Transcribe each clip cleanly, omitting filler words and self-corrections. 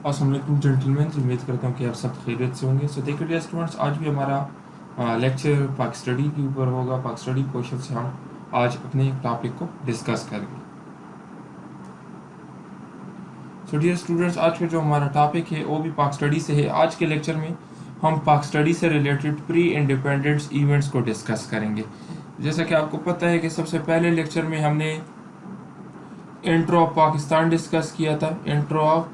अस्सलाम वालेकुम जेंटलमैन, उम्मीद करता हूँ कि आप सब खैरियत से होंगे। सो देखिए डियर स्टूडेंट्स, आज भी हमारा लेक्चर पाक स्टडी के ऊपर होगा। पाक स्टडी क्वेश्चन से हम आज अपने टॉपिक को डिस्कस करेंगे। सो डियर स्टूडेंट्स, आज का जो हमारा टॉपिक है वो भी पाक स्टडी से है। आज के लेक्चर में हम पाक स्टडी से रिलेटेड प्री इंडिपेंडेंस इवेंट्स को डिस्कस करेंगे। जैसा कि आपको पता है कि सबसे पहले लेक्चर में हमने इंट्रो ऑफ पाकिस्तान डिस्कस किया था। इंट्रो ऑफ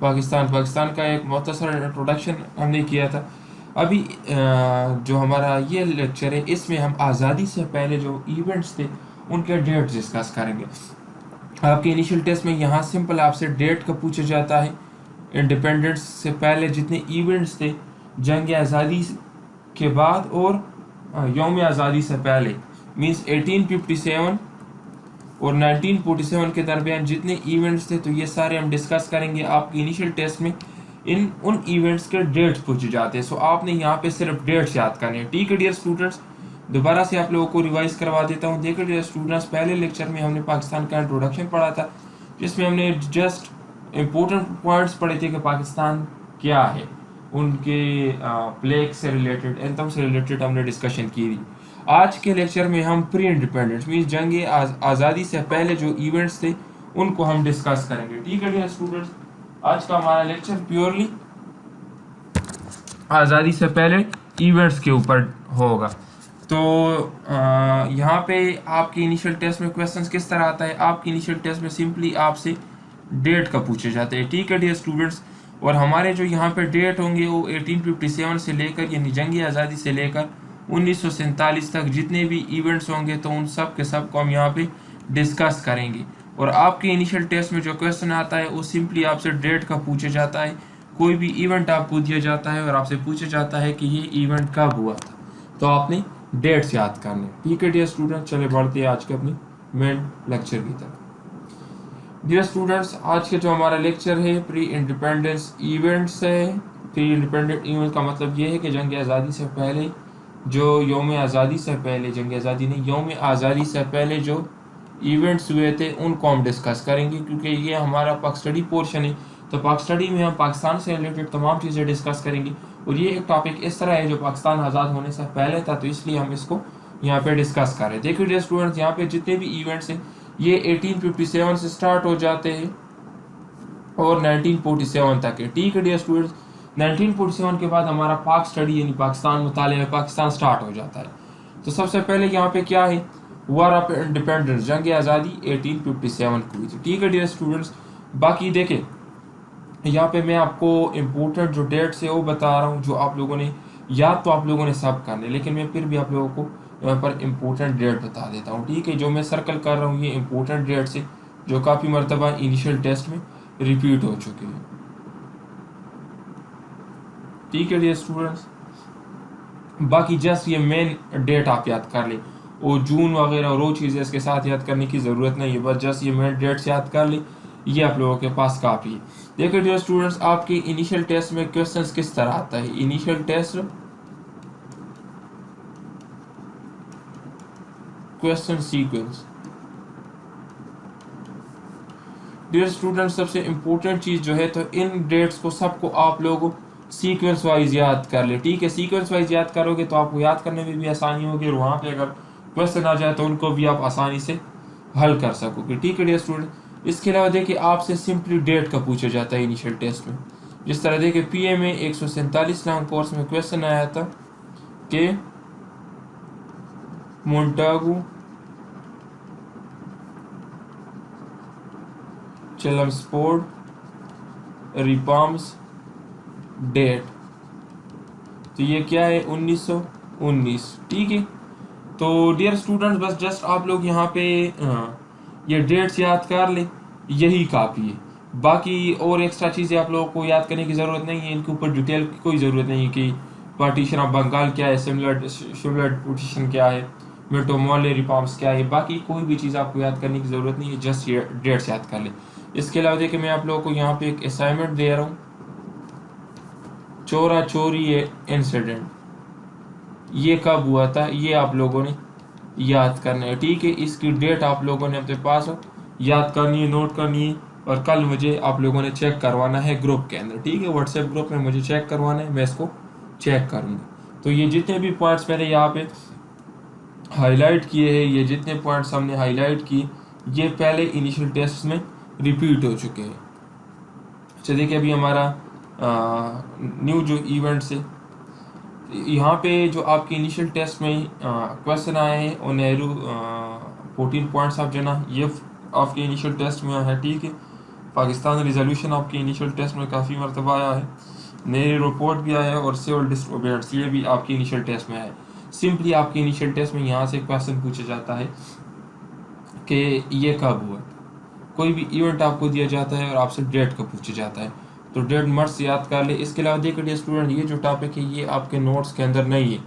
पाकिस्तान का एक मुख्तसर इंट्रोडक्शन हमने किया था। अभी जो हमारा ये लेक्चर है इसमें हम आज़ादी से पहले जो इवेंट्स थे उनके डेट डिस्कस करेंगे। आपके इनिशियल टेस्ट में यहाँ सिंपल आपसे डेट का पूछा जाता है। इंडिपेंडेंस से पहले जितने इवेंट्स थे, जंग आज़ादी के बाद और यौम आज़ादी से पहले, मीन्स 1857 और 1947 के दरमियान जितने इवेंट्स थे, तो ये सारे हम डिस्कस करेंगे। आपके इनिशियल टेस्ट में उन इवेंट्स के डेट्स पूछे जाते हैं। सो आपने यहाँ पे सिर्फ डेट्स याद करने हैं। ठीक है डियर स्टूडेंट्स, दोबारा से आप लोगों को रिवाइज करवा देता हूँ। देखिए डियर स्टूडेंट्स, पहले लेक्चर में हमने पाकिस्तान का इंट्रोडक्शन पढ़ा था, जिसमें हमने जस्ट इम्पोर्टेंट पॉइंट्स पढ़े थे कि पाकिस्तान क्या है, उनके फ्लैग से रिलेटेड, एंथम से रिलेटेड हमने डिस्कशन की थी। आज के लेक्चर में हम प्री इंडिपेंडेंस मीन्स जंग आज़ादी से पहले जो इवेंट्स थे उनको हम डिस्कस करेंगे। ठीक है डियर स्टूडेंट्स, आज का हमारा लेक्चर प्योरली आज़ादी से पहले इवेंट्स के ऊपर होगा। तो यहाँ पे आपके इनिशियल टेस्ट में क्वेश्चंस किस तरह आता है। आपके इनिशियल टेस्ट में सिंपली आपसे डेट का पूछे जाते हैं। ठीक है डियर स्टूडेंट्स, और हमारे जो यहाँ पे डेट होंगे वो 1857 से लेकर, यानी जंग आज़ादी से लेकर 1947 तक जितने भी इवेंट्स होंगे तो उन सब के सब को हम यहाँ पे डिस्कस करेंगे। और आपके इनिशियल टेस्ट में जो क्वेश्चन आता है वो सिंपली आपसे डेट का पूछा जाता है। कोई भी इवेंट आपको दिया जाता है और आपसे पूछा जाता है कि ये इवेंट कब हुआ था, तो आपने डेट्स याद करने। ठीक है डियर स्टूडेंट, चले बढ़ते हैं आज के अपने मेन लेक्चर की तरफ। डियर स्टूडेंट्स, आज के जो हमारा लेक्चर है प्री इंडिपेंडेंस इवेंट्स है। प्री इंडिपेंडेंट इवेंट का मतलब ये है कि जंग आज़ादी से पहले जो यौम आज़ादी से पहले, जंग आज़ादी नहीं, यौम आज़ादी से पहले जो इवेंट्स हुए थे उनको हम डिस्कस करेंगे, क्योंकि ये हमारा पाक स्टडी पोर्शन है। तो पाक स्टडी में हम पाकिस्तान से रिलेटेड तमाम चीज़ें डिस्कस करेंगे। और ये एक टॉपिक इस तरह है जो पाकिस्तान आज़ाद होने से पहले था, तो इसलिए हम इसको यहाँ पे डिस्कस कर रहे हैं। देखिए डियर स्टूडेंट्स, यहाँ पे जितने भी इवेंट्स हैं ये 1857 से स्टार्ट हो जाते हैं और 1947 तक है। ठीक है डियर स्टूडेंट्स, 1947 के बाद हमारा पाक स्टडी यानी पाकिस्तान, मुताले में पाकिस्तान स्टार्ट हो जाता है। तो सबसे पहले यहाँ पे क्या है, वॉर ऑफ इंडिपेंडेंस, जंग आज़ादी 1857 को हुई थी। ठीक है डियर स्टूडेंट्स, बाकी देखें यहाँ पे मैं आपको इम्पोर्टेंट जो डेट्स है वो बता रहा हूँ, जो आप लोगों ने याद तो आप लोगों ने सब करने, लेकिन मैं फिर भी आप लोगों को यहाँ पर इम्पोर्टेंट डेट बता देता हूँ। ठीक है, जो मैं सर्कल कर रहा हूँ ये इम्पोर्टेंट डेट्स है जो काफ़ी मरतबा इनिशियल टेस्ट में रिपीट हो चुके हैं। ठीक है डियर स्टूडेंट्स, बाकी जस्ट ये मेन डेट आप याद कर ले, और जून वगैरह और वो चीज़ें इसके साथ याद करने की ज़रूरत नहीं है। बस जस्ट ये मेन डेट्स याद कर ले, ये आप लोगों के पास काफ़ी है। देखिए डियर स्टूडेंट्स, आपके इनिशियल टेस्ट में क्वेश्चंस किस तरह आता है। Initial test question sequence. Dear students, सबसे इम्पोर्टेंट चीज़ जो है, तो इन डेट्स को सबको आप लोग सीक्वेंस वाइज याद कर ले। ठीक है, सीक्वेंस वाइज याद करोगे तो आपको याद करने में भी आसानी होगी, और वहाँ पे अगर क्वेश्चन आ जाए तो उनको भी आप आसानी से हल कर सकोगे। ठीक है डियर स्टूडेंट, इसके अलावा देखिए आपसे सिंपली डेट का पूछा जाता है इनिशियल टेस्ट में। जिस तरह देखिए PMA 147 नाम कोर्स में क्वेश्चन आया था कि मोंटागू चेम्सफोर्ड रिफॉर्म्स डेट, तो ये क्या है 1919। ठीक है, तो डियर स्टूडेंट्स बस जस्ट आप लोग यहाँ पे ये डेट्स याद कर ले, यही काफ़ी है। बाकी और एक्स्ट्रा चीज़ें आप लोगों को याद करने की ज़रूरत नहीं है, इनके ऊपर डिटेल की कोई ज़रूरत नहीं है कि पार्टीशन ऑफ बंगाल क्या है, सिमिलर पार्टीशन क्या है, मेटोमोले रिफॉर्म्स क्या है। बाकी कोई भी चीज़ आपको याद करने की ज़रूरत नहीं है, जस्ट ये डेट्स याद कर ले। इसके अलावा देखिए मैं आप लोगों को यहाँ पे एक असाइनमेंट दे रहा हूँ, चोरा चोरी इंसिडेंट ये कब हुआ था, ये आप लोगों ने याद करना है। ठीक है, इसकी डेट आप लोगों ने अपने पास याद करनी है, नोट करनी है, और कल मुझे आप लोगों ने चेक करवाना है ग्रुप के अंदर, ठीक है, व्हाट्सएप ग्रुप में मुझे चेक करवाना है, मैं इसको चेक करूँगा। तो ये जितने भी पॉइंट्स मैंने यहाँ पे हाईलाइट किए हैं, ये जितने पॉइंट्स हमने हाईलाइट किए, ये पहले इनिशियल टेस्ट में रिपीट हो चुके हैं। अच्छा देखिए, अभी हमारा न्यू जो इवेंट्स है, यहाँ पे जो आपके इनिशियल टेस्ट में क्वेश्चन आए हैं, और नेहरू 14 पॉइंट्स ऑफ जना, ये आपके इनिशियल टेस्ट में है, ठीक है। पाकिस्तान रिजोल्यूशन आपके इनिशियल टेस्ट में काफ़ी मरतबा आया है, नेहरू रिपोर्ट भी आया है, और सिविल डिसोबीडियंस ये भी आपके इनिशियल टेस्ट में है। सिंपली आपके इनिशियल टेस्ट में यहाँ से क्वेश्चन पूछा जाता है कि ये कब हुआ। कोई भी इवेंट आपको दिया जाता है और आपसे डेट का पूछा जाता है, तो डेट मर्ज से याद कर ले। इसके अलावा देखिए स्टूडेंट, ये जो टॉपिक है ये आपके नोट्स के अंदर नहीं है,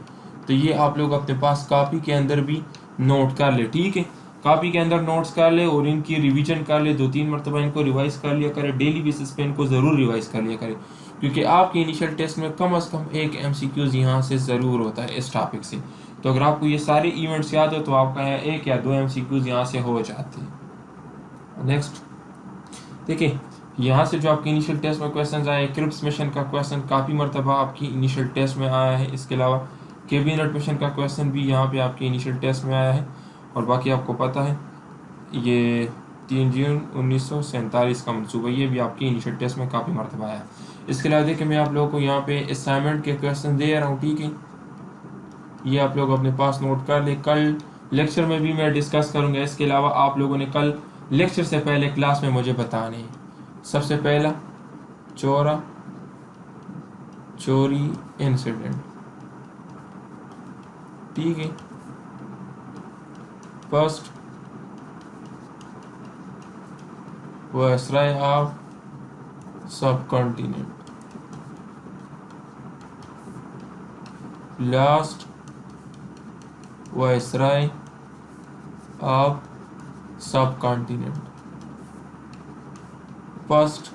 तो ये आप लोग अपने पास कॉपी के अंदर भी नोट कर ले, ठीक है। कॉपी के अंदर नोट्स कर ले और इनकी रिवीजन कर ले, 2-3 मरतबा इनको रिवाइज कर लिया करे, डेली बेसिस पे इनको ज़रूर रिवाइज कर लिया करे, क्योंकि आपके इनिशियल टेस्ट में कम अज़ कम एक MCQs यहाँ से ज़रूर होता है इस टॉपिक से। तो अगर आपको ये सारे इवेंट्स याद हो तो आपका 1 या 2 MCQs यहाँ से हो जाते हैं। नेक्स्ट देखिए, यहाँ से जो आपके इनिशियल टेस्ट में क्वेश्चन आए, क्रिप्स मिशन का क्वेश्चन काफ़ी मरतबा आपकी इनिशियल टेस्ट में आया है। इसके अलावा कैबिनेट मिशन का क्वेश्चन भी यहाँ पे आपके इनिशियल टेस्ट में आया है। और बाकी आपको पता है ये 3 जून 1947 का मनसूबा, ये भी आपकी इनिशियल टेस्ट में काफ़ी मरतबा आया है। इसके अलावा देखिए, मैं आप लोगों को यहाँ पे असाइनमेंट के क्वेश्चन दे रहा हूँ, ठीक है, ये आप लोग अपने पास नोट कर ले। कल लेक्चर में भी मैं डिस्कस करूँगा। इसके अलावा आप लोगों ने कल लेक्चर से पहले क्लास में मुझे बताने हैं। सबसे पहला चोरी इंसिडेंट, ठीक है। फर्स्ट वायसराय ऑफ सब कॉन्टिनेंट, लास्ट वायसराय ऑफ सब continent, first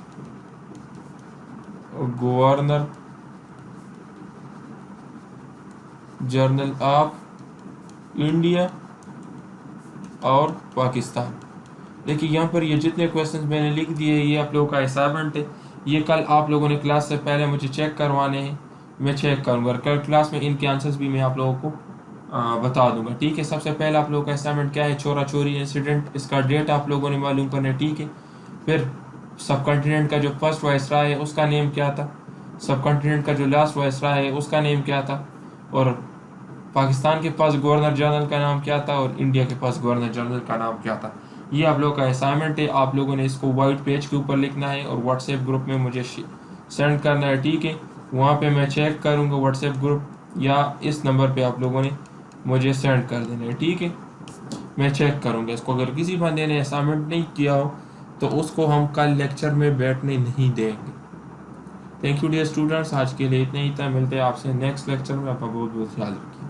governor general of India और पाकिस्तान। देखिए यहाँ पर ये जितने क्वेश्चंस मैंने लिख दिए, ये आप लोगों का असाइनमेंट है। ये कल आप लोगों ने क्लास से पहले मुझे चेक करवाने हैं, मैं चेक करूँगा। कल क्लास में इनके आंसर्स भी मैं आप लोगों को बता दूंगा, ठीक है। सबसे पहले आप लोगों का असाइनमेंट क्या है, चोरी इंसिडेंट, इसका डेट आप लोगों ने मालूम करना है, ठीक है। फिर सब कॉन्टिनेंट का जो फर्स्ट वायसराय है उसका नेम क्या था, सब कॉन्टिनेंट का जो लास्ट वायसराय है उसका नेम क्या था, और पाकिस्तान के पास गवर्नर जनरल का नाम क्या था, और इंडिया के पास गवर्नर जनरल का नाम क्या था। ये आप लोगों का असाइनमेंट है। आप लोगों ने इसको वाइट पेज के ऊपर लिखना है और व्हाट्सएप ग्रुप में मुझे सेंड करना है, ठीक है। वहाँ पे मैं चेक करूँगा व्हाट्सएप ग्रुप, या इस नंबर पे आप लोगों ने मुझे सेंड कर देना है, ठीक है। मैं चेक करूँगा इसको। अगर किसी बंदे ने असाइनमेंट नहीं किया हो तो उसको हम कल लेक्चर में बैठने नहीं देंगे। थैंक यू डियर स्टूडेंट्स, आज के लिए इतना ही था। मिलते हैं आपसे नेक्स्ट लेक्चर में। आपका बहुत बहुत ख्याल रखिए।